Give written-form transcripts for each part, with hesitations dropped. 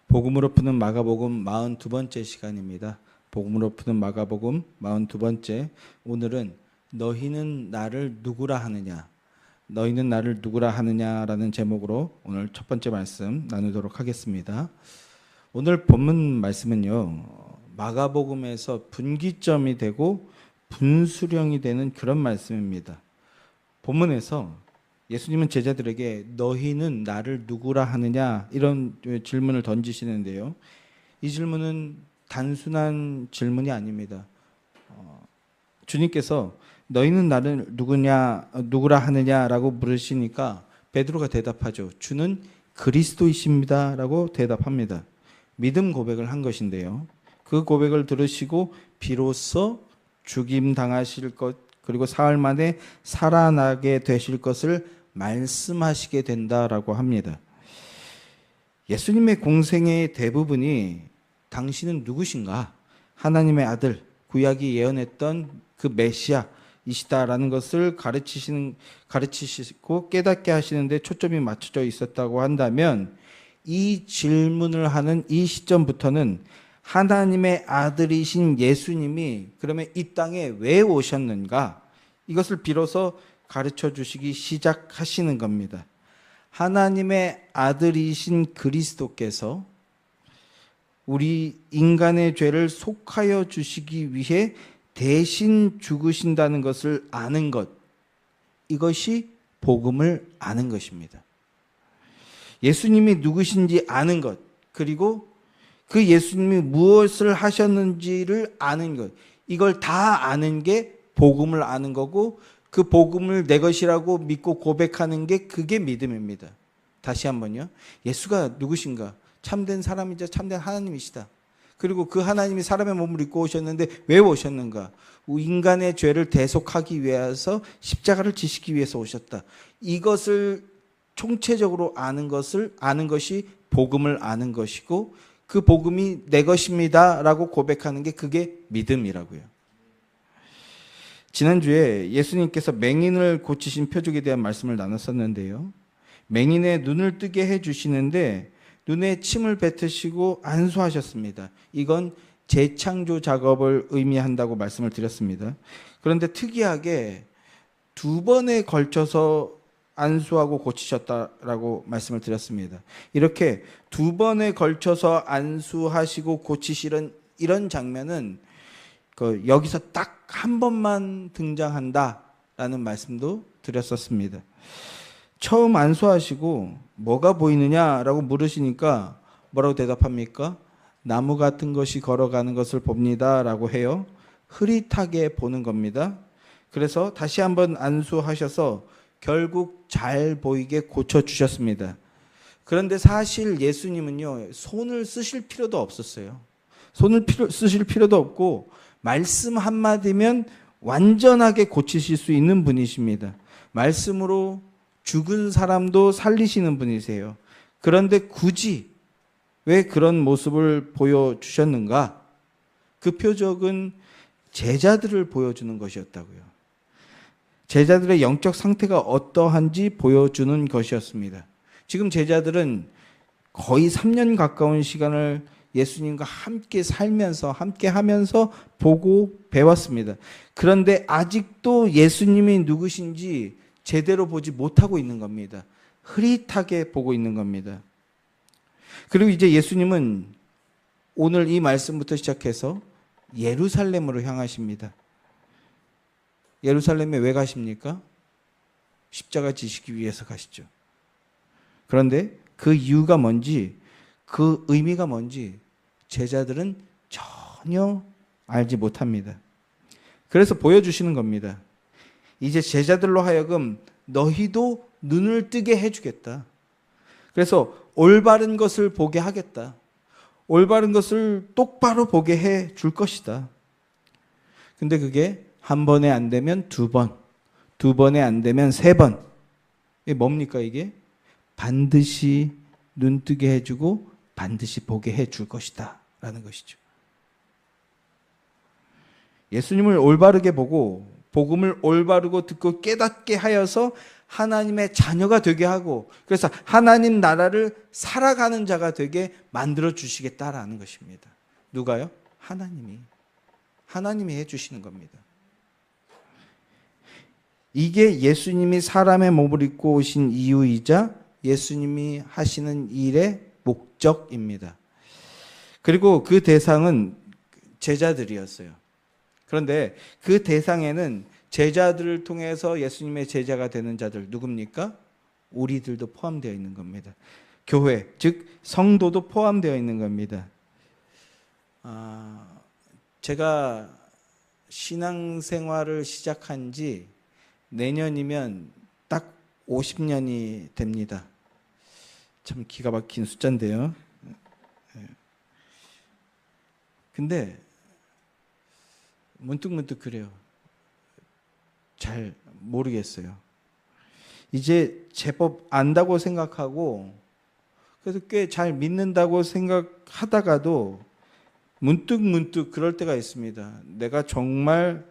복음으로 푸는 마가복음 42번째 시간입니다. 복음으로 푸는 마가복음 42번째. 오늘은 너희는 나를 누구라 하느냐, 너희는 나를 누구라 하느냐라는 제목으로 오늘 첫 번째 말씀 나누도록 하겠습니다. 오늘 본문 말씀은요, 마가복음에서 분기점이 되고 분수령이 되는 그런 말씀입니다. 본문에서 예수님은 제자들에게 너희는 나를 누구라 하느냐 이런 질문을 던지시는데요. 이 질문은 단순한 질문이 아닙니다. 주님께서 너희는 나를 누구라 하느냐라고 물으시니까 베드로가 대답하죠. 주는 그리스도이십니다라고 대답합니다. 믿음 고백을 한 것인데요. 그 고백을 들으시고 비로소 죽임 당하실 것 그리고 사흘 만에 살아나게 되실 것을 말씀하시게 된다라고 합니다. 예수님의 공생의 대부분이 당신은 누구신가? 하나님의 아들, 구약이 예언했던 그 메시아이시다라는 것을 가르치시고 깨닫게 하시는데 초점이 맞춰져 있었다고 한다면 이 질문을 하는 이 시점부터는 하나님의 아들이신 예수님이 그러면 이 땅에 왜 오셨는가? 이것을 비로소 가르쳐 주시기 시작하시는 겁니다. 하나님의 아들이신 그리스도께서 우리 인간의 죄를 속하여 주시기 위해 대신 죽으신다는 것을 아는 것, 이것이 복음을 아는 것입니다. 예수님이 누구신지 아는 것, 그리고 그 예수님이 무엇을 하셨는지를 아는 것, 이걸 다 아는 게 복음을 아는 거고, 그 복음을 내 것이라고 믿고 고백하는 게 그게 믿음입니다. 다시 한번요. 예수가 누구신가? 참된 사람이자 참된 하나님이시다. 그리고 그 하나님이 사람의 몸을 입고 오셨는데 왜 오셨는가? 인간의 죄를 대속하기 위해서 십자가를 지시기 위해서 오셨다. 이것을 총체적으로 아는 것이 복음을 아는 것이고, 그 복음이 내 것입니다라고 고백하는 게 그게 믿음이라고요. 지난주에 예수님께서 맹인을 고치신 표적에 대한 말씀을 나눴었는데요. 맹인의 눈을 뜨게 해주시는데 눈에 침을 뱉으시고 안수하셨습니다. 이건 재창조 작업을 의미한다고 말씀을 드렸습니다. 그런데 특이하게 두 번에 걸쳐서 안수하고 고치셨다라고 말씀을 드렸습니다. 이렇게 두 번에 걸쳐서 안수하시고 고치시는 이런 장면은 여기서 딱 한 번만 등장한다라는 말씀도 드렸었습니다. 처음 안수하시고 뭐가 보이느냐라고 물으시니까 뭐라고 대답합니까? 나무 같은 것이 걸어가는 것을 봅니다라고 해요. 흐릿하게 보는 겁니다. 그래서 다시 한번 안수하셔서 결국 잘 보이게 고쳐주셨습니다. 그런데 사실 예수님은요, 손을 쓰실 필요도 없었어요. 손을 쓰실 필요도 없고 말씀 한마디면 완전하게 고치실 수 있는 분이십니다. 말씀으로 죽은 사람도 살리시는 분이세요. 그런데 굳이 왜 그런 모습을 보여주셨는가? 그 표적은 제자들을 보여주는 것이었다고요. 제자들의 영적 상태가 어떠한지 보여주는 것이었습니다. 지금 제자들은 거의 3년 가까운 시간을 예수님과 함께 살면서 함께 하면서 보고 배웠습니다. 그런데 아직도 예수님이 누구신지 제대로 보지 못하고 있는 겁니다. 흐릿하게 보고 있는 겁니다. 그리고 이제 예수님은 오늘 이 말씀부터 시작해서 예루살렘으로 향하십니다. 예루살렘에 왜 가십니까? 십자가 지시기 위해서 가시죠. 그런데 그 이유가 뭔지, 그 의미가 뭔지 제자들은 전혀 알지 못합니다. 그래서 보여주시는 겁니다. 이제 제자들로 하여금 너희도 눈을 뜨게 해주겠다. 그래서 올바른 것을 보게 하겠다. 올바른 것을 똑바로 보게 해 줄 것이다. 근데 그게 한 번에 안 되면 두 번, 두 번에 안 되면 세 번. 이게 뭡니까 이게? 반드시 눈 뜨게 해주고 반드시 보게 해줄 것이다 라는 것이죠. 예수님을 올바르게 보고 복음을 올바르고 듣고 깨닫게 하여서 하나님의 자녀가 되게 하고, 그래서 하나님 나라를 살아가는 자가 되게 만들어 주시겠다라는 것입니다. 누가요? 하나님이 해주시는 겁니다. 이게 예수님이 사람의 몸을 입고 오신 이유이자 예수님이 하시는 일의 목적입니다. 그리고 그 대상은 제자들이었어요. 그런데 그 대상에는 제자들을 통해서 예수님의 제자가 되는 자들 누굽니까? 우리들도 포함되어 있는 겁니다. 교회, 즉 성도도 포함되어 있는 겁니다. 제가 신앙생활을 시작한 지 내년이면 딱 50년이 됩니다. 참 기가 막힌 숫자인데요. 근데 문득 그래요. 잘 모르겠어요. 이제 제법 안다고 생각하고, 그래서 꽤 잘 믿는다고 생각하다가도 문득 그럴 때가 있습니다. 내가 정말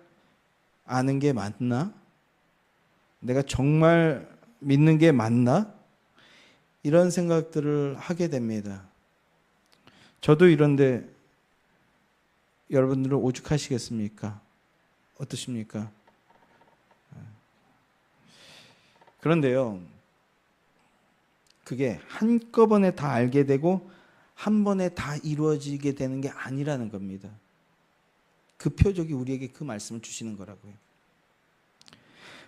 아는 게 맞나? 내가 정말 믿는 게 맞나? 이런 생각들을 하게 됩니다. 저도 이런데 여러분들은 오죽하시겠습니까? 어떠십니까? 그런데요, 그게 한꺼번에 다 알게 되고 한 번에 다 이루어지게 되는 게 아니라는 겁니다. 그 표적이 우리에게 그 말씀을 주시는 거라고요.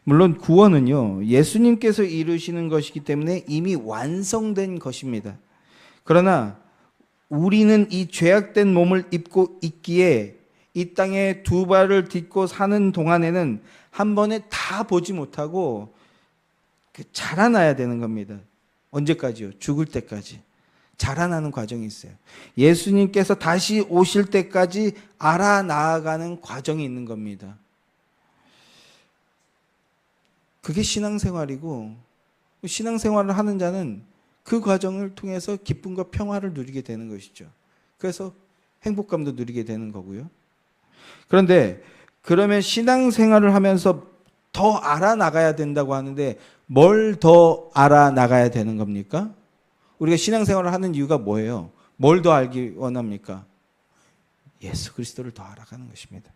물론 구원은요, 예수님께서 이루시는 것이기 때문에 이미 완성된 것입니다. 그러나 우리는 이 죄악된 몸을 입고 있기에 이 땅에 두 발을 딛고 사는 동안에는 한 번에 다 보지 못하고 자라나야 되는 겁니다. 언제까지요? 죽을 때까지 자라나는 과정이 있어요. 예수님께서 다시 오실 때까지 알아나가는 과정이 있는 겁니다. 그게 신앙생활이고, 신앙생활을 하는 자는 그 과정을 통해서 기쁨과 평화를 누리게 되는 것이죠. 그래서 행복감도 누리게 되는 거고요. 그런데 그러면 신앙생활을 하면서 더 알아나가야 된다고 하는데 뭘 더 알아나가야 되는 겁니까? 우리가 신앙생활을 하는 이유가 뭐예요? 뭘 더 알기 원합니까? 예수 그리스도를 더 알아가는 것입니다.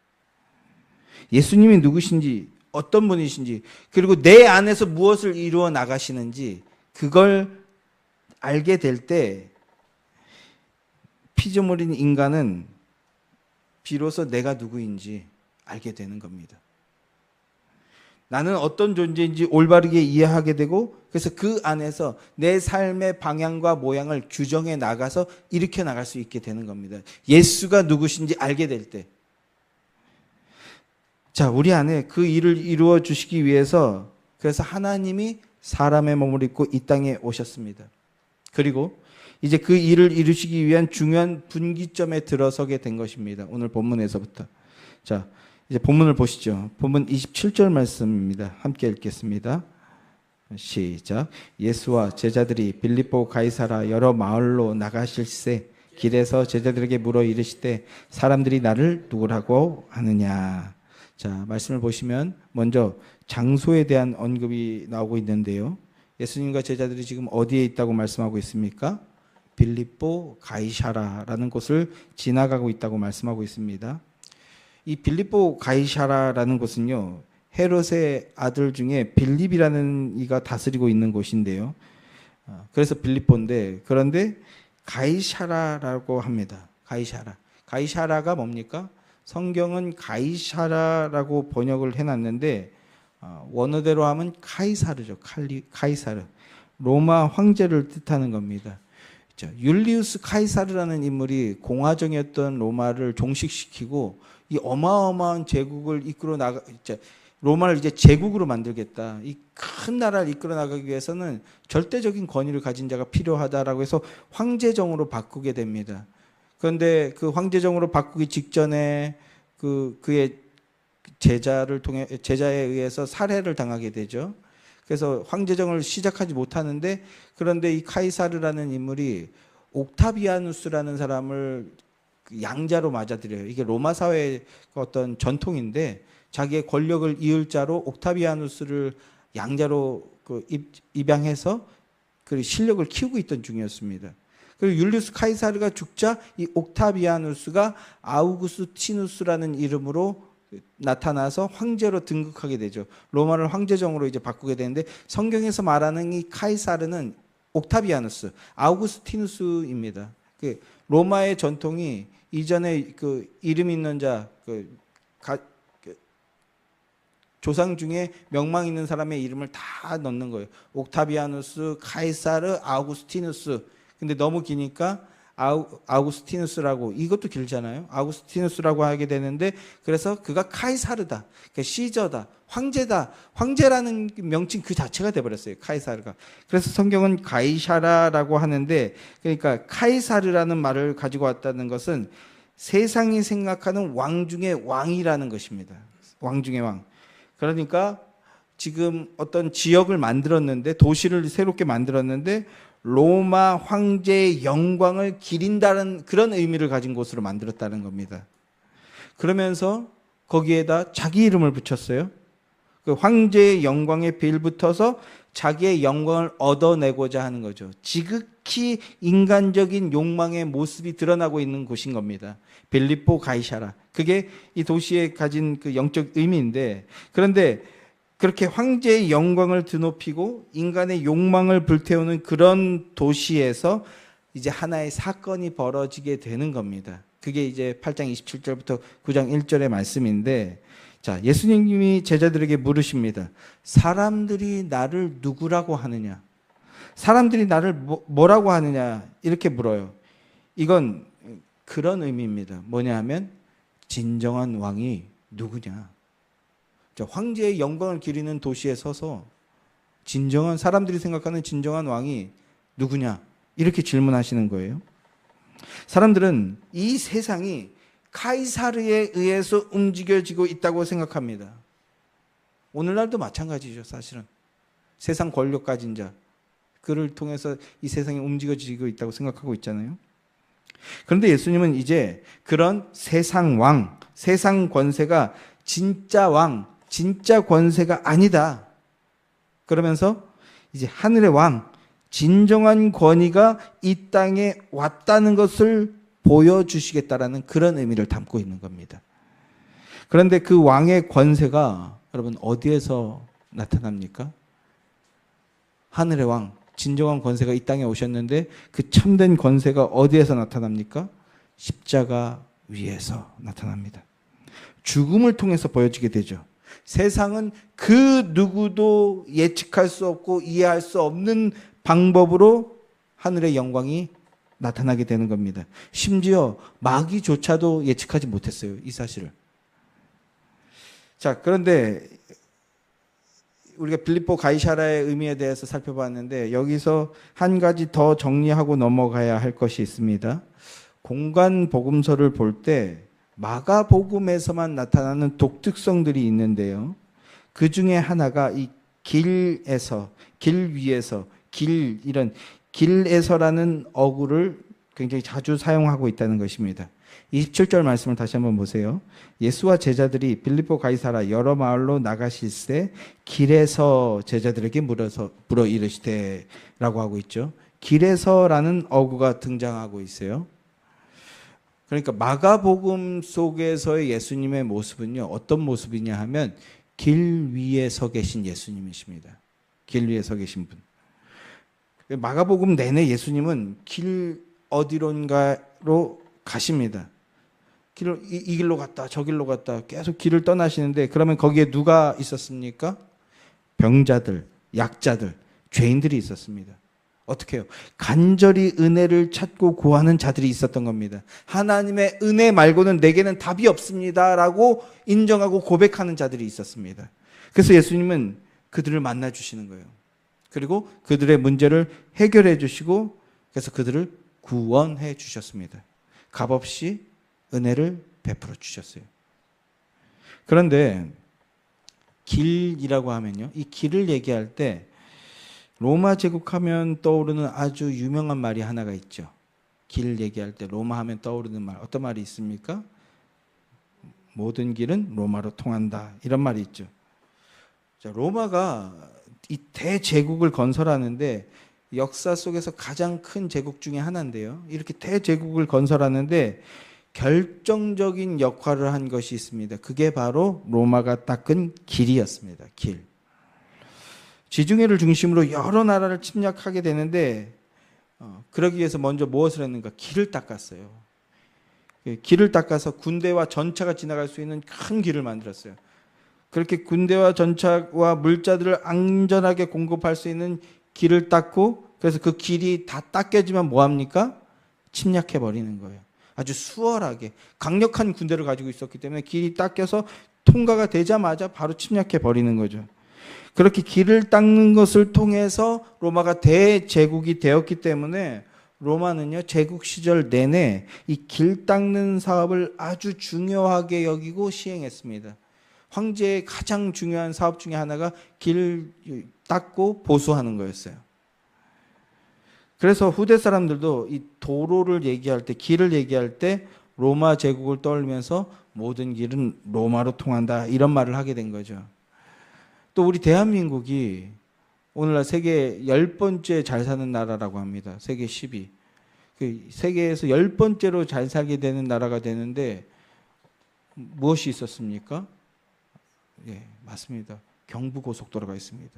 예수님이 누구신지, 어떤 분이신지, 그리고 내 안에서 무엇을 이루어 나가시는지 그걸 알게 될 때 피조물인 인간은 비로소 내가 누구인지 알게 되는 겁니다. 나는 어떤 존재인지 올바르게 이해하게 되고, 그래서 그 안에서 내 삶의 방향과 모양을 규정해 나가서 일으켜 나갈 수 있게 되는 겁니다. 예수가 누구신지 알게 될 때. 자, 우리 안에 그 일을 이루어 주시기 위해서 그래서 하나님이 사람의 몸을 입고 이 땅에 오셨습니다. 그리고 이제 그 일을 이루시기 위한 중요한 분기점에 들어서게 된 것입니다. 오늘 본문에서부터. 자, 이제 본문을 보시죠. 본문 27절 말씀입니다. 함께 읽겠습니다. 시작. 예수와 제자들이 빌립보 가이사라 여러 마을로 나가실새 길에서 제자들에게 물어 이르시되 사람들이 나를 누구라고 하느냐. 자, 말씀을 보시면 먼저 장소에 대한 언급이 나오고 있는데요. 예수님과 제자들이 지금 어디에 있다고 말씀하고 있습니까? 빌립보 가이사라라는 곳을 지나가고 있다고 말씀하고 있습니다. 이 빌립보 가이사라라는 곳은요, 헤롯의 아들 중에 빌립이라는 이가 다스리고 있는 곳인데요. 그래서 빌립보인데, 그런데 가이사라라고 합니다. 가이사라가 뭡니까? 성경은 가이사라라고 번역을 해놨는데 원어대로 하면 카이사르죠. 카이사르. 로마 황제를 뜻하는 겁니다. 율리우스 카이사르라는 인물이 공화정이었던 로마를 종식시키고 이 어마어마한 제국을 이끌어 나가, 로마를 이제 제국으로 만들겠다. 이 큰 나라를 이끌어 나가기 위해서는 절대적인 권위를 가진 자가 필요하다라고 해서 황제정으로 바꾸게 됩니다. 그런데 그 황제정으로 바꾸기 직전에 그의 제자에 의해서 살해를 당하게 되죠. 그래서 황제정을 시작하지 못하는데, 그런데 이 카이사르라는 인물이 옥타비아누스라는 사람을 양자로 맞아들여요. 이게 로마 사회의 어떤 전통인데, 자기의 권력을 이을 자로 옥타비아누스를 양자로 입양해서 그 실력을 키우고 있던 중이었습니다. 그리고 율리우스 카이사르가 죽자 이 옥타비아누스가 아우구스티누스라는 이름으로 나타나서 황제로 등극하게 되죠. 로마를 황제정으로 이제 바꾸게 되는데 성경에서 말하는 이 카이사르는 옥타비아누스, 아우구스티누스입니다. 그 로마의 전통이 이전에 그 이름 있는 자, 조상 중에 명망 있는 사람의 이름을 다 넣는 거예요. 옥타비아누스, 카이사르, 아우구스티누스. 근데 너무 기니까 아우구스티누스라고, 이것도 길잖아요. 아우구스티누스라고 하게 되는데, 그래서 그가 카이사르다, 그러니까 시저다, 황제다, 황제라는 명칭 그 자체가 돼버렸어요, 카이사르가. 그래서 성경은 가이샤라라고 하는데, 그러니까 카이사르라는 말을 가지고 왔다는 것은 세상이 생각하는 왕 중의 왕이라는 것입니다. 왕 중의 왕. 그러니까 지금 어떤 지역을 만들었는데, 도시를 새롭게 만들었는데 로마 황제의 영광을 기린다는 그런 의미를 가진 곳으로 만들었다는 겁니다. 그러면서 거기에다 자기 이름을 붙였어요. 그 황제의 영광에 빌붙어서 자기의 영광을 얻어내고자 하는 거죠. 지극히 인간적인 욕망의 모습이 드러나고 있는 곳인 겁니다. 빌립보 가이샤라. 그게 이 도시에 가진 그 영적 의미인데, 그런데 그렇게 황제의 영광을 드높이고 인간의 욕망을 불태우는 그런 도시에서 이제 하나의 사건이 벌어지게 되는 겁니다. 그게 이제 8장 27절부터 9장 1절의 말씀인데, 자, 예수님이 제자들에게 물으십니다. 사람들이 나를 누구라고 하느냐? 사람들이 나를 뭐라고 하느냐? 이렇게 물어요. 이건 그런 의미입니다. 뭐냐 하면 진정한 왕이 누구냐? 황제의 영광을 기리는 도시에 서서 진정한, 사람들이 생각하는 진정한 왕이 누구냐? 이렇게 질문하시는 거예요. 사람들은 이 세상이 카이사르에 의해서 움직여지고 있다고 생각합니다. 오늘날도 마찬가지죠, 사실은. 세상 권력 가진 자, 그를 통해서 이 세상이 움직여지고 있다고 생각하고 있잖아요. 그런데 예수님은 이제 그런 세상 왕, 세상 권세가 진짜 왕, 진짜 권세가 아니다. 그러면서 이제 하늘의 왕, 진정한 권위가 이 땅에 왔다는 것을 보여주시겠다라는 그런 의미를 담고 있는 겁니다. 그런데 그 왕의 권세가 여러분 어디에서 나타납니까? 하늘의 왕, 진정한 권세가 이 땅에 오셨는데 그 참된 권세가 어디에서 나타납니까? 십자가 위에서 나타납니다. 죽음을 통해서 보여지게 되죠. 세상은 그 누구도 예측할 수 없고 이해할 수 없는 방법으로 하늘의 영광이 나타나게 되는 겁니다. 심지어 마귀조차도 예측하지 못했어요, 이 사실을. 자, 그런데 우리가 빌립보 가이사라의 의미에 대해서 살펴봤는데 여기서 한 가지 더 정리하고 넘어가야 할 것이 있습니다. 공간 복음서를 볼 때 마가복음에서만 나타나는 독특성들이 있는데요. 그 중에 하나가 이 길에서, 길 위에서, 이런 길에서라는 어구를 굉장히 자주 사용하고 있다는 것입니다. 27절 말씀을 다시 한번 보세요. 예수와 제자들이 빌립보 가이사라 여러 마을로 나가실새 길에서 제자들에게 물어 이르시되 라고 하고 있죠. 길에서라는 어구가 등장하고 있어요. 그러니까 마가복음 속에서의 예수님의 모습은요, 어떤 모습이냐 하면 길 위에 서 계신 예수님이십니다. 길 위에 서 계신 분. 마가복음 내내 예수님은 길 어디론가로 가십니다. 이 길로 갔다 저 길로 갔다 계속 길을 떠나시는데, 그러면 거기에 누가 있었습니까? 병자들, 약자들, 죄인들이 있었습니다. 어떻게 해요? 간절히 은혜를 찾고 구하는 자들이 있었던 겁니다. 하나님의 은혜 말고는 내게는 답이 없습니다 라고 인정하고 고백하는 자들이 있었습니다. 그래서 예수님은 그들을 만나 주시는 거예요. 그리고 그들의 문제를 해결해 주시고, 그래서 그들을 구원해 주셨습니다. 값없이 은혜를 베풀어 주셨어요. 그런데 길이라고 하면요, 이 길을 얘기할 때 로마 제국하면 떠오르는 아주 유명한 말이 하나가 있죠. 길 얘기할 때 로마 하면 떠오르는 말, 어떤 말이 있습니까? 모든 길은 로마로 통한다. 이런 말이 있죠. 자, 로마가 이 대제국을 건설하는데 역사 속에서 가장 큰 제국 중에 하나인데요. 이렇게 대제국을 건설하는데 결정적인 역할을 한 것이 있습니다. 그게 바로 로마가 닦은 길이었습니다. 길. 지중해를 중심으로 여러 나라를 침략하게 되는데 그러기 위해서 먼저 무엇을 했는가? 길을 닦았어요. 길을 닦아서 군대와 전차가 지나갈 수 있는 큰 길을 만들었어요. 그렇게 군대와 전차와 물자들을 안전하게 공급할 수 있는 길을 닦고, 그래서 그 길이 다 닦여지면 뭐합니까? 침략해 버리는 거예요. 아주 수월하게 강력한 군대를 가지고 있었기 때문에 길이 닦여서 통과가 되자마자 바로 침략해 버리는 거죠. 그렇게 길을 닦는 것을 통해서 로마가 대제국이 되었기 때문에 로마는요, 제국 시절 내내 이 길 닦는 사업을 아주 중요하게 여기고 시행했습니다. 황제의 가장 중요한 사업 중에 하나가 길 닦고 보수하는 거였어요. 그래서 후대 사람들도 이 도로를 얘기할 때, 길을 얘기할 때 로마 제국을 떠올리면서 모든 길은 로마로 통한다, 이런 말을 하게 된 거죠. 또 우리 대한민국이 오늘날 세계 10번째 잘 사는 나라라고 합니다. 세계 10위. 그 세계에서 10번째로 잘 살게 되는 나라가 되는데 무엇이 있었습니까? 예, 맞습니다. 경부고속도로가 있습니다.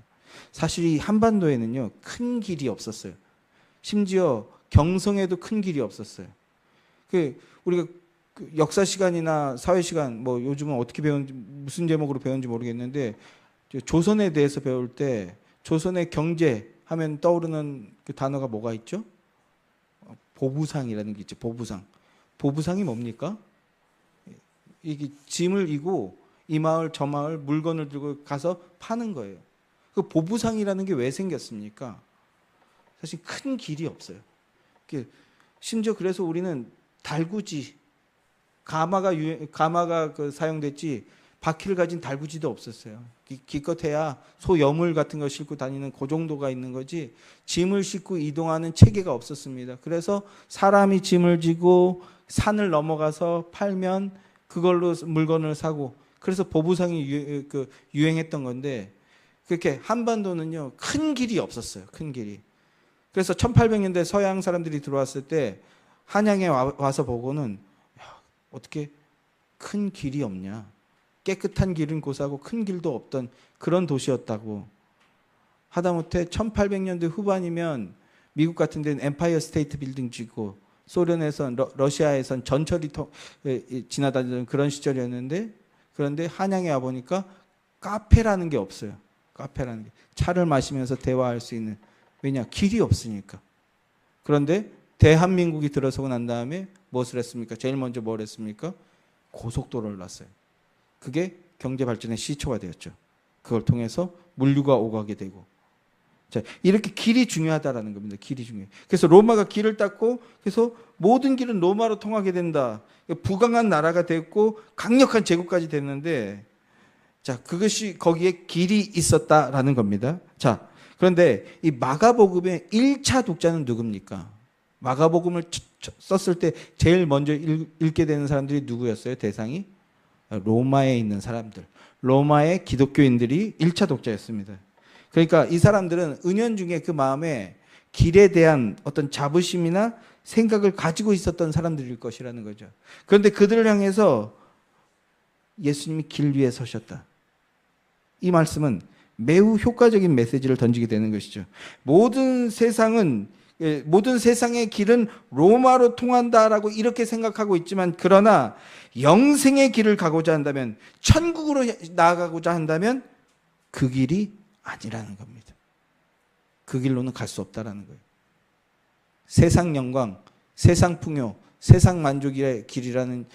사실 이 한반도에는요, 큰 길이 없었어요. 심지어 경성에도 큰 길이 없었어요. 우리가 역사 시간이나 사회 시간, 뭐 요즘은 어떻게 배우는지, 무슨 제목으로 배우는지 모르겠는데, 조선에 대해서 배울 때 조선의 경제 하면 떠오르는 그 단어가 뭐가 있죠? 보부상이라는 게 있죠. 보부상. 보부상이 뭡니까? 이게 짐을 이고 이 마을 저 마을 물건을 들고 가서 파는 거예요. 그 보부상이라는 게 왜 생겼습니까? 사실 큰 길이 없어요. 심지어 그래서 우리는 달구지, 가마가 사용됐지 바퀴를 가진 달구지도 없었어요. 기껏해야 소 여물 같은 거 싣고 다니는 그 정도가 있는 거지 짐을 싣고 이동하는 체계가 없었습니다. 그래서 사람이 짐을 지고 산을 넘어가서 팔면 그걸로 물건을 사고, 그래서 보부상이 유행했던 건데, 그렇게 한반도는요, 큰 길이 없었어요. 큰 길이. 그래서 1800년대 서양 사람들이 들어왔을 때 한양에 와서 보고는, 야, 어떻게 큰 길이 없냐. 깨끗한 길은 고사하고 큰 길도 없던 그런 도시였다고. 하다못해 1800년대 후반이면 미국 같은 데는 엠파이어 스테이트 빌딩 짓고, 소련에선 러시아에선 전철이 지나다니던 그런 시절이었는데, 그런데 한양에 와보니까 카페라는 게 없어요. 카페라는 게. 차를 마시면서 대화할 수 있는. 왜냐? 길이 없으니까. 그런데 대한민국이 들어서고 난 다음에 무엇을 했습니까? 제일 먼저 뭘 했습니까? 고속도로를 놨어요. 그게 경제 발전의 시초가 되었죠. 그걸 통해서 물류가 오가게 되고. 자, 이렇게 길이 중요하다라는 겁니다. 길이 중요해. 그래서 로마가 길을 닦고, 그래서 모든 길은 로마로 통하게 된다. 부강한 나라가 됐고 강력한 제국까지 됐는데, 자, 그것이 거기에 길이 있었다라는 겁니다. 자, 그런데 이 마가복음의 1차 독자는 누굽니까? 마가복음을 썼을 때 제일 먼저 읽게 되는 사람들이 누구였어요? 대상이? 로마에 있는 사람들. 로마의 기독교인들이 1차 독자였습니다. 그러니까 이 사람들은 은연중에 그 마음에 길에 대한 어떤 자부심이나 생각을 가지고 있었던 사람들일 것이라는 거죠. 그런데 그들을 향해서 예수님이 길 위에 서셨다. 이 말씀은 매우 효과적인 메시지를 던지게 되는 것이죠. 모든 세상의 길은 로마로 통한다라고 이렇게 생각하고 있지만, 그러나 영생의 길을 가고자 한다면, 천국으로 나아가고자 한다면 그 길이 아니라는 겁니다. 그 길로는 갈 수 없다라는 거예요. 세상 영광, 세상 풍요, 세상 만족의 길이라는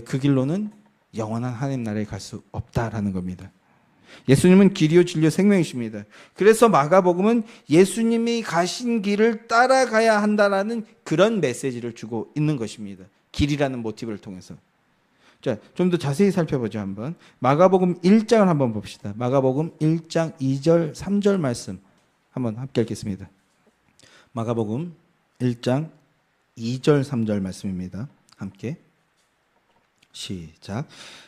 그 길로는 영원한 하나님 나라에 갈 수 없다라는 겁니다. 예수님은 길이요 진리요 생명이십니다. 그래서 마가복음은 예수님이 가신 길을 따라가야 한다라는 그런 메시지를 주고 있는 것입니다. 길이라는 모티브를 통해서. 자, 좀 더 자세히 살펴보죠. 한번 마가복음 1장을 한번 봅시다. 마가복음 1장 2절 3절 말씀 한번 함께 읽겠습니다. 마가복음 1장 2절 3절 말씀입니다. 함께 시작.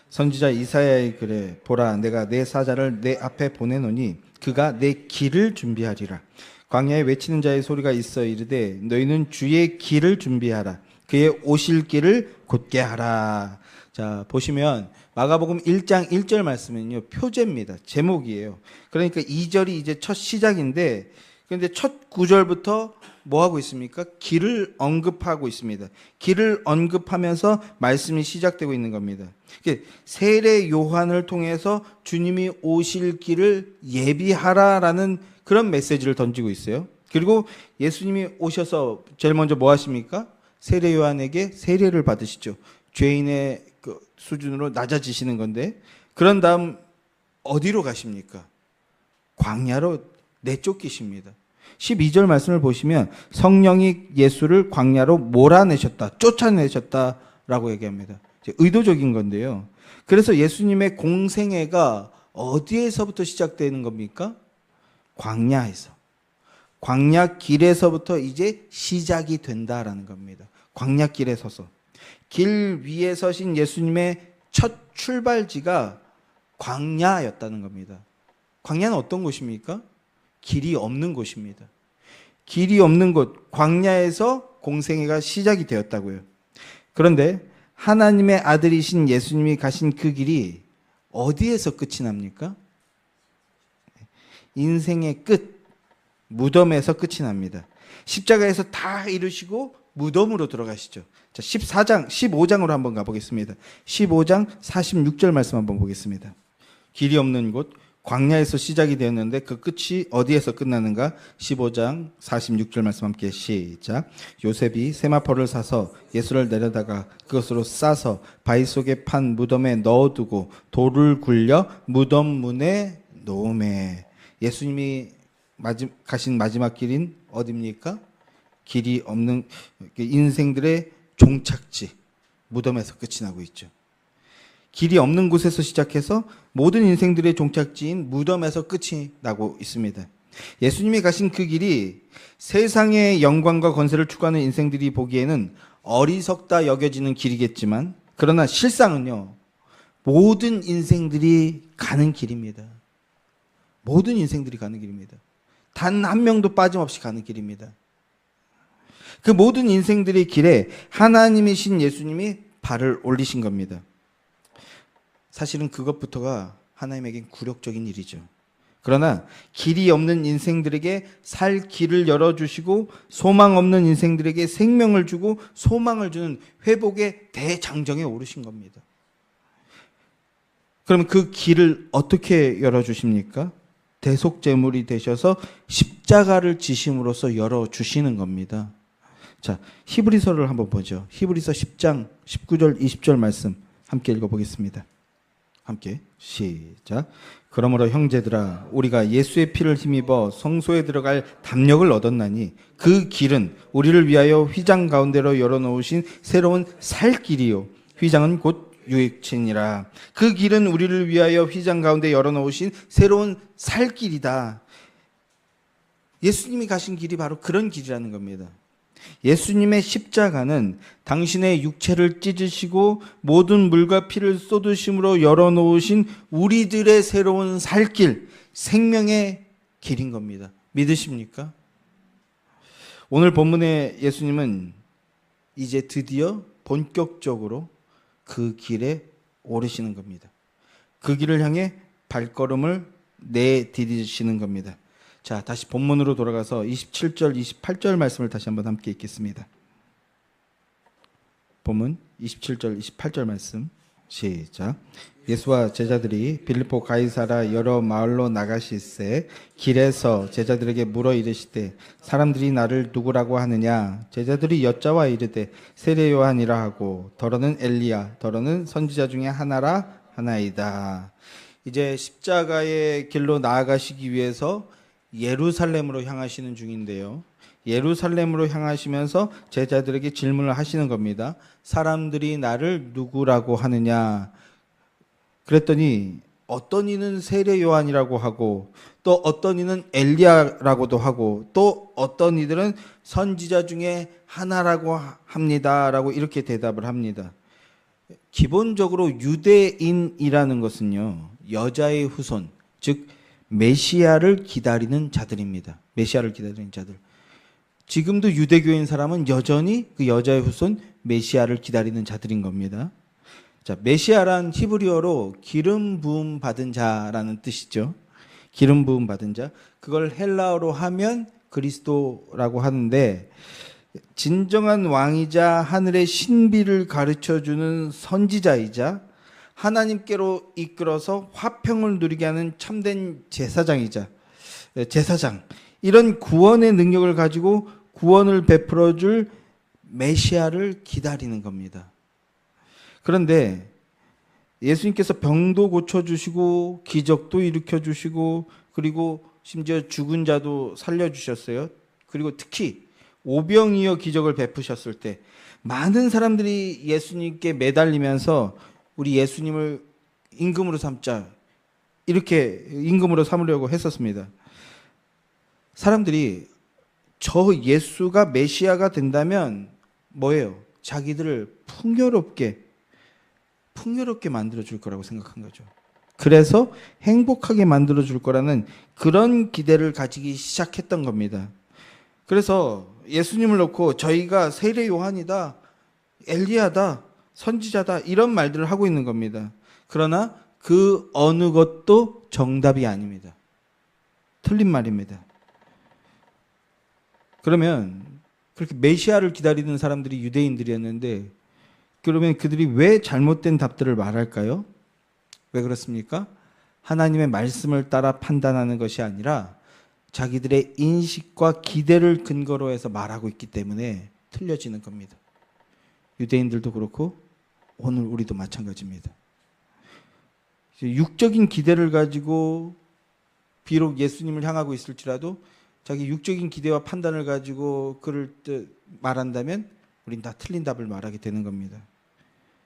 선지자 이사야의 글에 보라 내가 내 사자를 내 앞에 보내노니 그가 내 길을 준비하리라. 광야에 외치는 자의 소리가 있어 이르되 너희는 주의 길을 준비하라. 그의 오실 길을 곧게 하라. 자, 보시면 마가복음 1장 1절 말씀은요, 표제입니다. 제목이에요. 그러니까 2절이 이제 첫 시작인데, 그런데 첫 9절부터 뭐 하고 있습니까? 길을 언급하고 있습니다. 길을 언급하면서 말씀이 시작되고 있는 겁니다. 세례 요한을 통해서 주님이 오실 길을 예비하라라는 그런 메시지를 던지고 있어요. 그리고 예수님이 오셔서 제일 먼저 뭐 하십니까? 세례 요한에게 세례를 받으시죠. 죄인의 그 수준으로 낮아지시는 건데, 그런 다음 어디로 가십니까? 광야로 내쫓기십니다. 12절 말씀을 보시면 성령이 예수를 광야로 몰아내셨다, 쫓아내셨다라고 얘기합니다. 의도적인 건데요. 그래서 예수님의 공생애가 어디에서부터 시작되는 겁니까? 광야에서. 광야 길에서부터 이제 시작이 된다라는 겁니다. 광야 길에 서서. 길 위에 서신 예수님의 첫 출발지가 광야였다는 겁니다. 광야는 어떤 곳입니까? 길이 없는 곳입니다. 길이 없는 곳, 광야에서 공생애가 시작이 되었다고요. 그런데 하나님의 아들이신 예수님이 가신 그 길이 어디에서 끝이 납니까? 인생의 끝, 무덤에서 끝이 납니다. 십자가에서 다 이루시고 무덤으로 들어가시죠. 자, 15장으로 한번 가보겠습니다. 15장 46절 말씀 한번 보겠습니다. 길이 없는 곳, 광야에서 시작이 되었는데 그 끝이 어디에서 끝나는가? 15장 46절 말씀 함께 시작. 요셉이 세마포를 사서 예수를 내려다가 그것으로 싸서 바위 속에 판 무덤에 넣어두고 돌을 굴려 무덤 문에 놓으매. 예수님이 가신 마지막 길인 어디입니까? 길이 없는 인생들의 종착지, 무덤에서 끝이 나고 있죠. 길이 없는 곳에서 시작해서 모든 인생들의 종착지인 무덤에서 끝이 나고 있습니다. 예수님이 가신 그 길이 세상의 영광과 권세를 추구하는 인생들이 보기에는 어리석다 여겨지는 길이겠지만, 그러나 실상은요, 모든 인생들이 가는 길입니다. 모든 인생들이 가는 길입니다. 단 한 명도 빠짐없이 가는 길입니다. 그 모든 인생들의 길에 하나님이신 예수님이 발을 올리신 겁니다. 사실은 그것부터가 하나님에겐 굴욕적인 일이죠. 그러나 길이 없는 인생들에게 살 길을 열어주시고 소망 없는 인생들에게 생명을 주고 소망을 주는 회복의 대장정에 오르신 겁니다. 그럼 그 길을 어떻게 열어주십니까? 대속제물이 되셔서 십자가를 지심으로써 열어주시는 겁니다. 자, 히브리서를 한번 보죠. 히브리서 10장 19절 20절 말씀 함께 읽어보겠습니다. 함께 시작. 그러므로 형제들아 우리가 예수의 피를 힘입어 성소에 들어갈 담력을 얻었나니 그 길은 우리를 위하여 휘장 가운데로 열어놓으신 새로운 살 길이요 휘장은 곧 유익친이라. 그 길은 우리를 위하여 휘장 가운데 열어놓으신 새로운 살 길이다. 예수님이 가신 길이 바로 그런 길이라는 겁니다. 예수님의 십자가는 당신의 육체를 찢으시고 모든 물과 피를 쏟으심으로 열어놓으신 우리들의 새로운 살길, 생명의 길인 겁니다. 믿으십니까? 오늘 본문의 예수님은 이제 드디어 본격적으로 그 길에 오르시는 겁니다. 그 길을 향해 발걸음을 내디디시는 겁니다. 자, 다시 본문으로 돌아가서 27절, 28절 말씀을 다시 한번 함께 읽겠습니다. 본문 27절, 28절 말씀 시작. 예수와 제자들이 빌립보 가이사라 여러 마을로 나가실새 길에서 제자들에게 물어 이르시되 사람들이 나를 누구라고 하느냐? 제자들이 여짜와 이르되 세례 요한이라 하고 더러는 엘리야, 더러는 선지자 중에 하나라 하나이다. 이제 십자가의 길로 나아가시기 위해서 예루살렘으로 향하시는 중인데요. 예루살렘으로 향하시면서 제자들에게 질문을 하시는 겁니다. 사람들이 나를 누구라고 하느냐? 그랬더니 어떤 이는 세례 요한이라고 하고 또 어떤 이는 엘리야라고도 하고 또 어떤 이들은 선지자 중에 하나라고 합니다라고 이렇게 대답을 합니다. 기본적으로 유대인이라는 것은요, 여자의 후손, 즉 메시아를 기다리는 자들입니다. 메시아를 기다리는 자들. 지금도 유대교인 사람은 여전히 그 여자의 후손 메시아를 기다리는 자들인 겁니다. 자, 메시아란 히브리어로 기름 부음 받은 자라는 뜻이죠. 기름 부음 받은 자. 그걸 헬라어로 하면 그리스도라고 하는데, 진정한 왕이자 하늘의 신비를 가르쳐주는 선지자이자 하나님께로 이끌어서 화평을 누리게 하는 참된 제사장, 이런 구원의 능력을 가지고 구원을 베풀어줄 메시아를 기다리는 겁니다. 그런데 예수님께서 병도 고쳐주시고 기적도 일으켜주시고 그리고 심지어 죽은 자도 살려주셨어요. 그리고 특히 오병이어 기적을 베푸셨을 때 많은 사람들이 예수님께 매달리면서 우리 예수님을 임금으로 삼자, 이렇게 임금으로 삼으려고 했었습니다. 사람들이 저 예수가 메시아가 된다면 뭐예요? 자기들을 풍요롭게 만들어줄 거라고 생각한 거죠. 그래서 행복하게 만들어줄 거라는 그런 기대를 가지기 시작했던 겁니다. 그래서 예수님을 놓고 저희가 세례 요한이다, 엘리야다, 선지자다, 이런 말들을 하고 있는 겁니다. 그러나 그 어느 것도 정답이 아닙니다. 틀린 말입니다. 그러면 그렇게 메시아를 기다리는 사람들이 유대인들이었는데, 그러면 그들이 왜 잘못된 답들을 말할까요? 왜 그렇습니까? 하나님의 말씀을 따라 판단하는 것이 아니라 자기들의 인식과 기대를 근거로 해서 말하고 있기 때문에 틀려지는 겁니다. 유대인들도 그렇고 오늘 우리도 마찬가지입니다. 육적인 기대를 가지고 비록 예수님을 향하고 있을지라도 자기 육적인 기대와 판단을 가지고 그를 말한다면 우린 다 틀린 답을 말하게 되는 겁니다.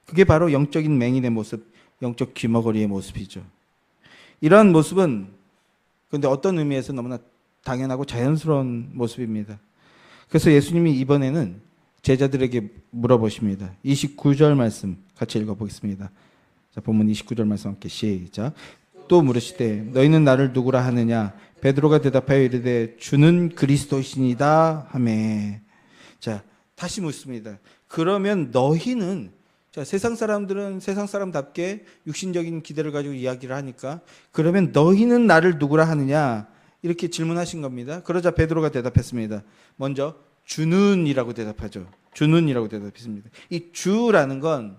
그게 바로 영적인 맹인의 모습, 영적 귀머거리의 모습이죠. 이러한 모습은 그런데 어떤 의미에서 너무나 당연하고 자연스러운 모습입니다. 그래서 예수님이 이번에는 제자들에게 물어보십니다. 29절 말씀 같이 읽어보겠습니다. 자, 본문 29절 말씀 함께 시작. 또 물으시되 너희는 나를 누구라 하느냐? 베드로가 대답하여 이르되 주는 그리스도시니이다 하매. 자, 다시 묻습니다. 그러면 너희는, 자, 세상 사람들은 세상 사람답게 육신적인 기대를 가지고 이야기를 하니까 그러면 너희는 나를 누구라 하느냐? 이렇게 질문하신 겁니다. 그러자 베드로가 대답했습니다. 먼저 주는이라고 대답하죠. 주는이라고 대답했습니다. 이 주라는 건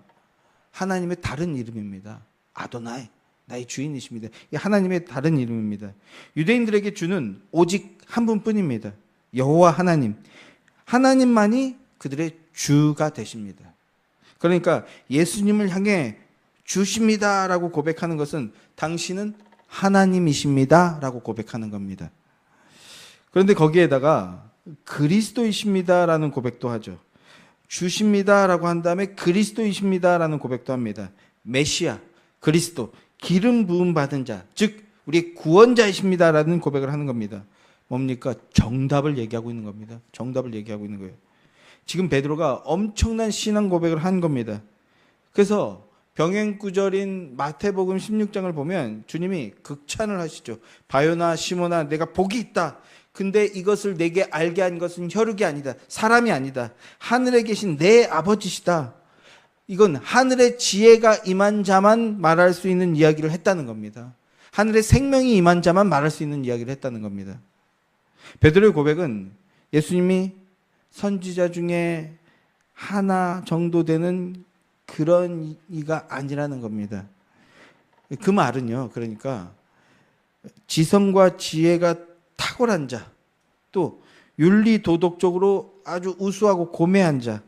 하나님의 다른 이름입니다. 아도나이, 나의 주인이십니다. 이 하나님의 다른 이름입니다. 유대인들에게 주는 오직 한 분뿐입니다. 여호와 하나님. 하나님만이 그들의 주가 되십니다. 그러니까 예수님을 향해 주십니다라고 고백하는 것은 당신은 하나님이십니다라고 고백하는 겁니다. 그런데 거기에다가 그리스도이십니다라는 고백도 하죠. 주십니다라고 한 다음에 그리스도이십니다라는 고백도 합니다. 메시아, 그리스도, 기름 부음 받은 자, 즉 우리 구원자이십니다라는 고백을 하는 겁니다. 뭡니까? 정답을 얘기하고 있는 겁니다. 정답을 얘기하고 있는 거예요. 지금 베드로가 엄청난 신앙 고백을 한 겁니다. 그래서 병행구절인 마태복음 16장을 보면 주님이 극찬을 하시죠. 바요나 시몬아, 내가 복이 있다. 근데 이것을 내게 알게 한 것은 혈육이 아니다. 사람이 아니다. 하늘에 계신 내 아버지시다. 이건 하늘의 지혜가 임한 자만 말할 수 있는 이야기를 했다는 겁니다. 하늘의 생명이 임한 자만 말할 수 있는 이야기를 했다는 겁니다. 베드로의 고백은 예수님이 선지자 중에 하나 정도 되는 그런 이가 아니라는 겁니다. 그 말은요, 그러니까 지성과 지혜가 탁월한 자, 또 윤리 도덕적으로 아주 우수하고 고매한 자,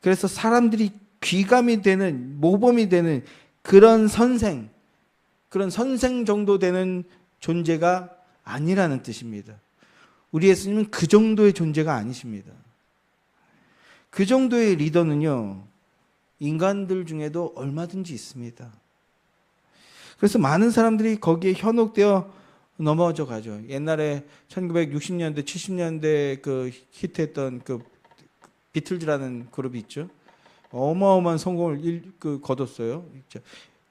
그래서 사람들이 귀감이 되는, 모범이 되는 그런 선생 정도 되는 존재가 아니라는 뜻입니다. 우리 예수님은 그 정도의 존재가 아니십니다. 그 정도의 리더는요, 인간들 중에도 얼마든지 있습니다. 그래서 많은 사람들이 거기에 현혹되어 넘어져 가죠. 옛날에 1960년대, 70년대 그 히트했던 그 비틀즈라는 그룹이 있죠. 어마어마한 성공을 거뒀어요.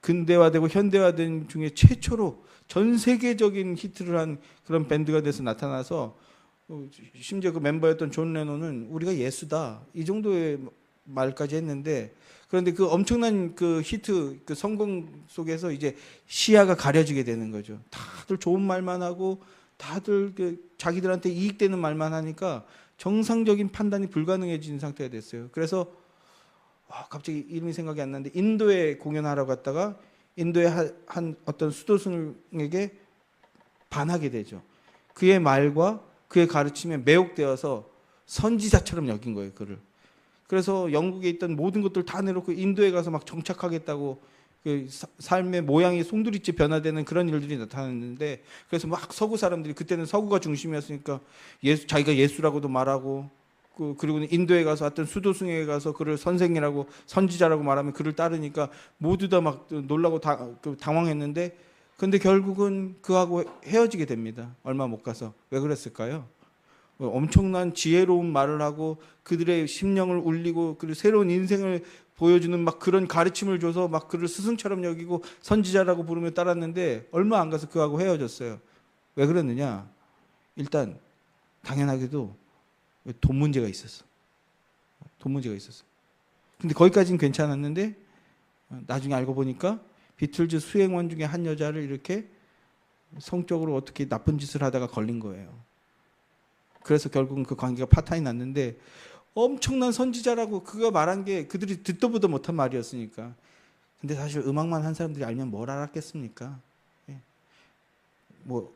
근대화되고 현대화된 중에 최초로 전 세계적인 히트를 한 그런 밴드가 돼서 나타나서 심지어 그 멤버였던 존 레논은 우리가 예수다 이 정도의 말까지 했는데, 그런데 그 엄청난 그 히트 그 성공 속에서 이제 시야가 가려지게 되는 거죠. 다들 좋은 말만 하고 다들 자기들한테 이익되는 말만 하니까 정상적인 판단이 불가능해진 상태가 됐어요. 그래서 갑자기 이름이 생각이 안 나는데 인도에 공연하러 갔다가 인도의 한 어떤 수도승에게 반하게 되죠. 그의 말과 그의 가르침에 매혹되어서 선지자처럼 여긴 거예요, 그를. 그래서 영국에 있던 모든 것들 다 내놓고 인도에 가서 막 정착하겠다고 그 삶의 모양이 송두리째 변화되는 그런 일들이 나타났는데, 그래서 막 서구 사람들이, 그때는 서구가 중심이었으니까 자기가 예수라고도 말하고, 그리고 인도에 가서 어떤 수도승에 가서 그를 선생이라고 선지자라고 말하면 그를 따르니까 모두 다 막 놀라고 당황했는데, 근데 결국은 그하고 헤어지게 됩니다. 얼마 못 가서. 왜 그랬을까요? 엄청난 지혜로운 말을 하고 그들의 심령을 울리고 그리고 새로운 인생을 보여주는 막 그런 가르침을 줘서 막 그를 스승처럼 여기고 선지자라고 부르며 따랐는데 얼마 안 가서 그하고 헤어졌어요. 왜 그랬느냐? 일단 당연하게도 돈 문제가 있었어. 돈 문제가 있었어. 근데 거기까지는 괜찮았는데 나중에 알고 보니까 비틀즈 수행원 중에 한 여자를 이렇게 성적으로 어떻게 나쁜 짓을 하다가 걸린 거예요. 그래서 결국은 그 관계가 파탄이 났는데, 엄청난 선지자라고 그가 말한 게 그들이 듣도 보도 못한 말이었으니까. 근데 사실 음악만 한 사람들이 알면 뭘 알았겠습니까? 뭐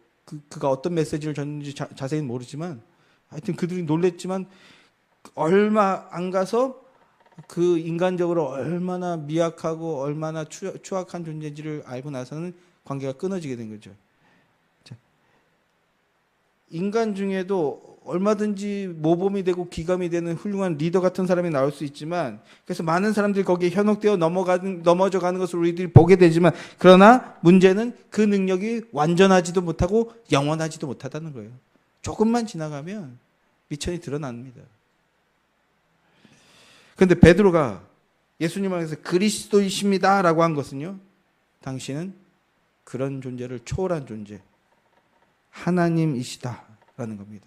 그가 어떤 메시지를 줬는지 자세히는 모르지만 하여튼 그들이 놀랬지만 얼마 안 가서 그 인간적으로 얼마나 미약하고 얼마나 추악한 존재인지를 알고 나서는 관계가 끊어지게 된 거죠. 인간 중에도 얼마든지 모범이 되고 기감이 되는 훌륭한 리더 같은 사람이 나올 수 있지만, 그래서 많은 사람들이 거기에 현혹되어 넘어져 가는 것을 우리들이 보게 되지만, 그러나 문제는 그 능력이 완전하지도 못하고 영원하지도 못하다는 거예요. 조금만 지나가면 미천이 드러납니다. 그런데 베드로가 예수님 앞에서 그리스도이십니다 라고 한 것은요, 당신은 그런 존재를 초월한 존재, 하나님이시다라는 겁니다.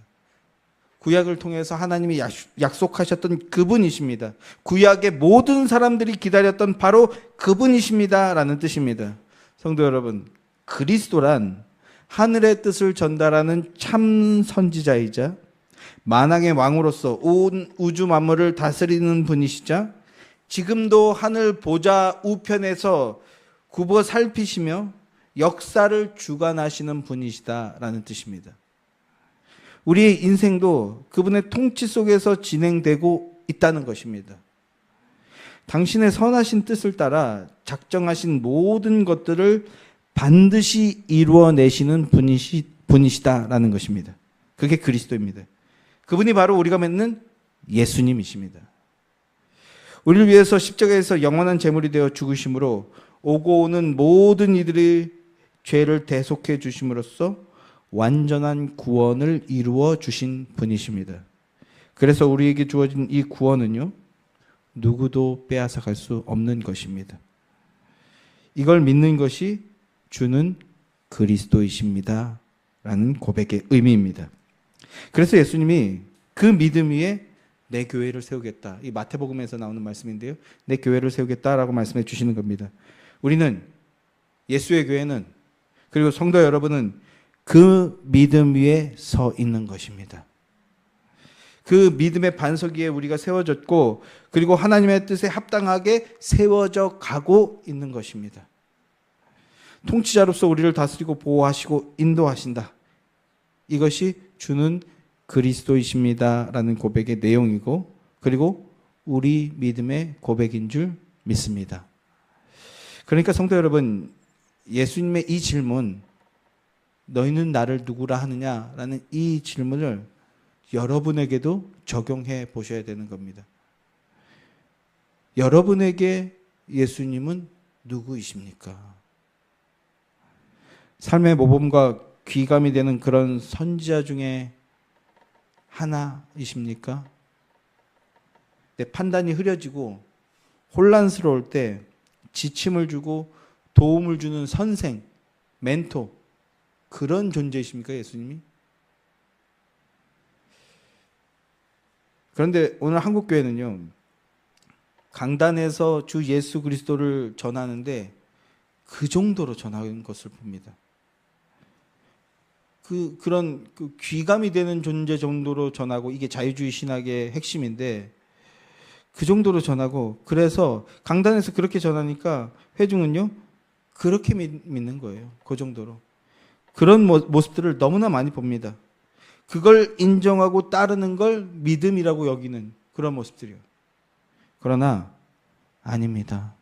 구약을 통해서 하나님이 약속하셨던 그분이십니다. 구약의 모든 사람들이 기다렸던 바로 그분이십니다라는 뜻입니다. 성도 여러분, 그리스도란 하늘의 뜻을 전달하는 참 선지자이자 만왕의 왕으로서 온 우주 만물을 다스리는 분이시자 지금도 하늘 보좌 우편에서 굽어 살피시며 역사를 주관하시는 분이시다라는 뜻입니다. 우리의 인생도 그분의 통치 속에서 진행되고 있다는 것입니다. 당신의 선하신 뜻을 따라 작정하신 모든 것들을 반드시 이루어내시는 분이시다라는 것입니다. 그게 그리스도입니다. 그분이 바로 우리가 믿는 예수님이십니다. 우리를 위해서 십자가에서 영원한 제물이 되어 죽으심으로 오고 오는 모든 이들의 죄를 대속해 주심으로써 완전한 구원을 이루어 주신 분이십니다. 그래서 우리에게 주어진 이 구원은요, 누구도 빼앗아갈 수 없는 것입니다. 이걸 믿는 것이 주는 그리스도이십니다 라는 고백의 의미입니다. 그래서 예수님이 그 믿음 위에 내 교회를 세우겠다, 이 마태복음에서 나오는 말씀인데요, 내 교회를 세우겠다라고 말씀해 주시는 겁니다. 우리는, 예수의 교회는, 그리고 성도 여러분은 그 믿음 위에 서 있는 것입니다. 그 믿음의 반석 위에 우리가 세워졌고, 그리고 하나님의 뜻에 합당하게 세워져 가고 있는 것입니다. 통치자로서 우리를 다스리고 보호하시고 인도하신다. 이것이 주는 그리스도이십니다라는 고백의 내용이고, 그리고 우리 믿음의 고백인 줄 믿습니다. 그러니까 성도 여러분, 예수님의 이 질문, 너희는 나를 누구라 하느냐라는 이 질문을 여러분에게도 적용해 보셔야 되는 겁니다. 여러분에게 예수님은 누구이십니까? 삶의 모범과 귀감이 되는 그런 선지자 중에 하나이십니까? 내 판단이 흐려지고 혼란스러울 때 지침을 주고 도움을 주는 선생, 멘토, 그런 존재이십니까, 예수님이? 그런데 오늘 한국교회는요, 강단에서 주 예수 그리스도를 전하는데 그 정도로 전하는 것을 봅니다. 그런 귀감이 되는 존재 정도로 전하고, 이게 자유주의 신학의 핵심인데 그 정도로 전하고, 그래서 강단에서 그렇게 전하니까 회중은요 그렇게 믿는 거예요. 그 정도로. 그런 모습들을 너무나 많이 봅니다. 그걸 인정하고 따르는 걸 믿음이라고 여기는 그런 모습들이요. 그러나 아닙니다.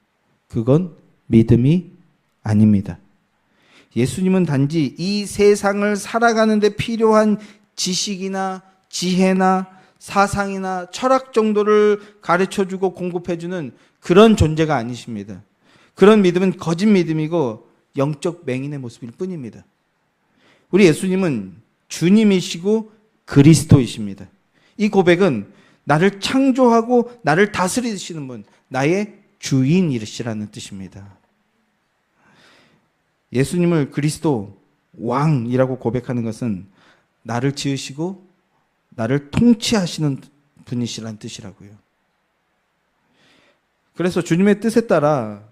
그건 믿음이 아닙니다. 예수님은 단지 이 세상을 살아가는 데 필요한 지식이나 지혜나 사상이나 철학 정도를 가르쳐주고 공급해주는 그런 존재가 아니십니다. 그런 믿음은 거짓 믿음이고 영적 맹인의 모습일 뿐입니다. 우리 예수님은 주님이시고 그리스도이십니다. 이 고백은 나를 창조하고 나를 다스리시는 분, 나의 주인이시라는 뜻입니다. 예수님을 그리스도 왕이라고 고백하는 것은 나를 지으시고 나를 통치하시는 분이시라는 뜻이라고요. 그래서 주님의 뜻에 따라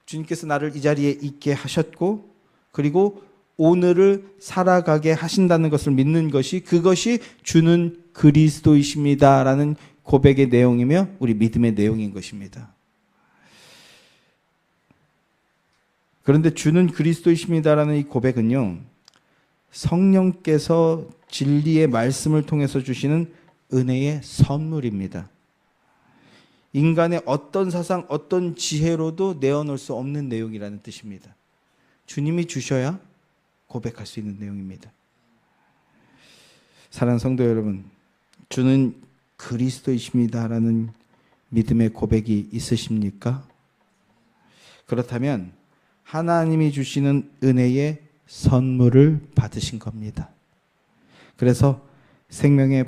주님께서 나를 이 자리에 있게 하셨고, 그리고 오늘을 살아가게 하신다는 것을 믿는 것이, 그것이 주는 그리스도이십니다라는 고백의 내용이며 우리 믿음의 내용인 것입니다. 그런데 주는 그리스도이십니다라는 이 고백은요, 성령께서 진리의 말씀을 통해서 주시는 은혜의 선물입니다. 인간의 어떤 사상, 어떤 지혜로도 내어놓을 수 없는 내용이라는 뜻입니다. 주님이 주셔야 고백할 수 있는 내용입니다. 사랑하는 성도 여러분, 주는 그리스도이십니다라는 믿음의 고백이 있으십니까? 그렇다면 하나님이 주시는 은혜의 선물을 받으신 겁니다. 그래서 생명의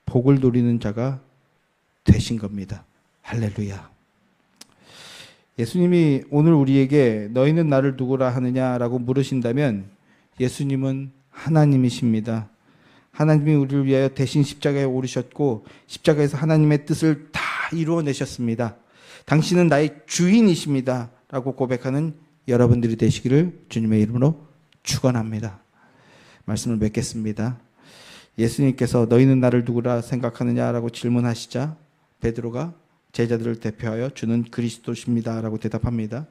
복을 누리는 자가 되신 겁니다. 할렐루야. 예수님이 오늘 우리에게 너희는 나를 누구라 하느냐라고 물으신다면 예수님은 하나님이십니다. 하나님이 우리를 위하여 대신 십자가에 오르셨고 십자가에서 하나님의 뜻을 다 이루어내셨습니다. 당신은 나의 주인이십니다 라고 고백하는 여러분들이 되시기를 주님의 이름으로 축원합니다. 말씀을 맺겠습니다. 예수님께서 너희는 나를 누구라 생각하느냐라고 질문하시자 베드로가 제자들을 대표하여 주는 그리스도십니다 라고 대답합니다.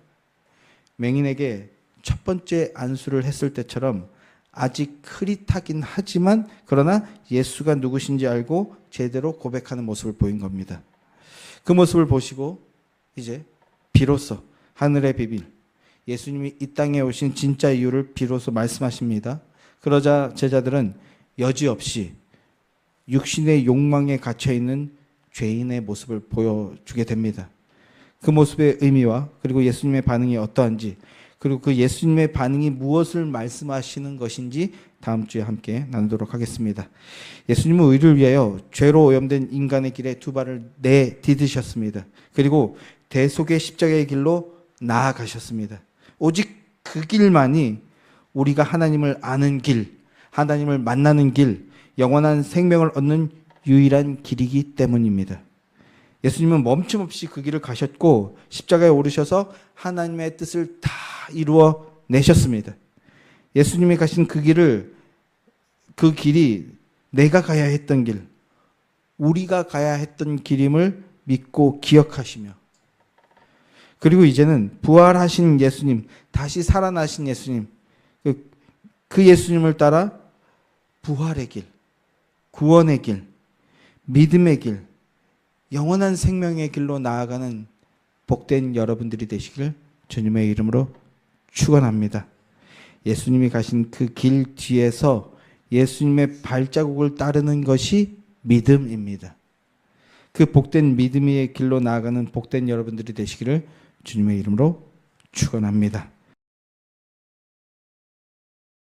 맹인에게 첫 번째 안수를 했을 때처럼 아직 흐릿하긴 하지만 그러나 예수가 누구신지 알고 제대로 고백하는 모습을 보인 겁니다. 그 모습을 보시고 이제 비로소 하늘의 비밀, 예수님이 이 땅에 오신 진짜 이유를 비로소 말씀하십니다. 그러자 제자들은 여지없이 육신의 욕망에 갇혀있는 죄인의 모습을 보여주게 됩니다. 그 모습의 의미와 그리고 예수님의 반응이 어떠한지, 그리고 그 예수님의 반응이 무엇을 말씀하시는 것인지 다음 주에 함께 나누도록 하겠습니다. 예수님은 우리를 위하여 죄로 오염된 인간의 길에 두 발을 내디디셨습니다. 그리고 대속의 십자가의 길로 나아가셨습니다. 오직 그 길만이 우리가 하나님을 아는 길, 하나님을 만나는 길, 영원한 생명을 얻는 유일한 길이기 때문입니다. 예수님은 멈춤없이 그 길을 가셨고 십자가에 오르셔서 하나님의 뜻을 다 이루어 내셨습니다. 예수님이 가신 그 길이 내가 가야 했던 길, 우리가 가야 했던 길임을 믿고 기억하시며, 그리고 이제는 부활하신 예수님, 다시 살아나신 예수님, 그 예수님을 따라 부활의 길, 구원의 길, 믿음의 길, 영원한 생명의 길로 나아가는 복된 여러분들이 되시길 주님의 이름으로 축원합니다. 예수님이 가신 그 길 뒤에서 예수님의 발자국을 따르는 것이 믿음입니다. 그 복된 믿음의 길로 나아가는 복된 여러분들이 되시기를 주님의 이름으로 축원합니다.